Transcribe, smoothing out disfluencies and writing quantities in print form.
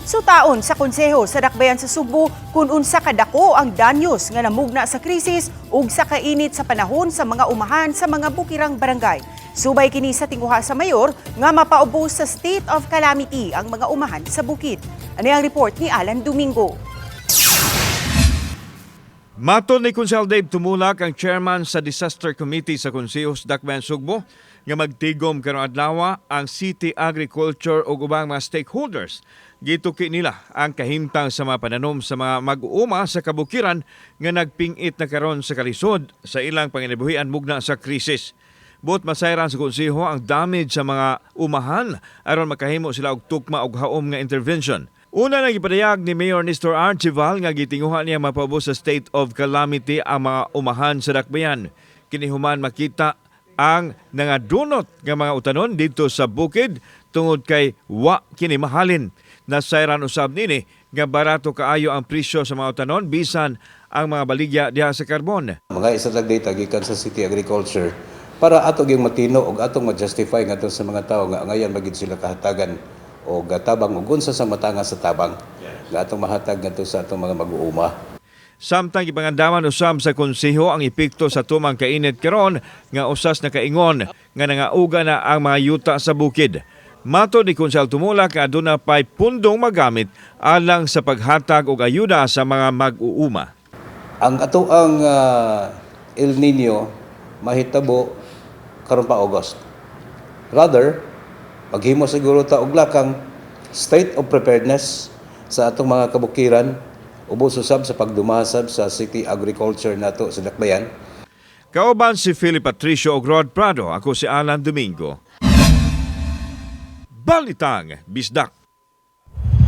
Sutaon sa konseho sa Dakbayan sa Subo kung unsa kadako ang danyos nga namugna sa krisis ug sa kainit sa panahon sa mga umahan sa mga bukirang barangay. Subay kini sa tinguha sa mayor nga mapaubos sa state of calamity ang mga umahan sa bukid. Ano ang report ni Alan Domingo? Matod ni Konsehal Dave Tumulak, ang chairman sa Disaster Committee sa Konseho sa Dakbayan Sugbo, nga magtigom karong adlaw ang city agriculture ug ubang mga stakeholders. Gituki nila ang kahimtang sa mga pananom sa mga mag-uuma sa kabukiran nga nagpingit na karon sa kalisod sa ilang panginabuhian mugna sa krisis. Buot masayran sa konseho ang damage sa mga umahan aron makahimo sila og tukma og haom nga intervention. Una nang ipadayag ni Mayor Nestor Archival nga gitinguhan niya mapaubos sa state of calamity ang mga umahan sa Dakbayan. Kinihuman makita ang nangadunot nga mga utanon dito sa bukid tungod kay wa kini mahalin. Nasayran usab nini nga barato kaayo ang presyo sa mga utanon bisan ang mga baligya diha sa karbon. Mga isa lang data gikan sa City Agriculture para ato gyud matino og atong ma-justify ngadto sa mga tawo nga ngayon magid sila kahatagan o gatabang ug unsa sa matanga sa tabang nga atong mahatag ngadto sa atong mga mag-uuma. Samtang ipangandaman usab sa konseho ang epekto sa tumang kainit karon nga usas na kaingon nga nangauga na ang mga yuta sa bukid. Matod ni Konsehal Tumulak nga aduna pay pundong magamit alang sa paghatag og ayuda sa mga mag-uuma. Ang atoang El Nino mahitabo karon pa August. Rather, maghimo siguro ta og lakang state of preparedness sa atong mga kabukiran ubos usab sa pagdumasab sa city agriculture nato sa Dakbayan. Kauban si Philip Patricio og Rod Prado, ako si Alan Domingo. Balitang Bisdak.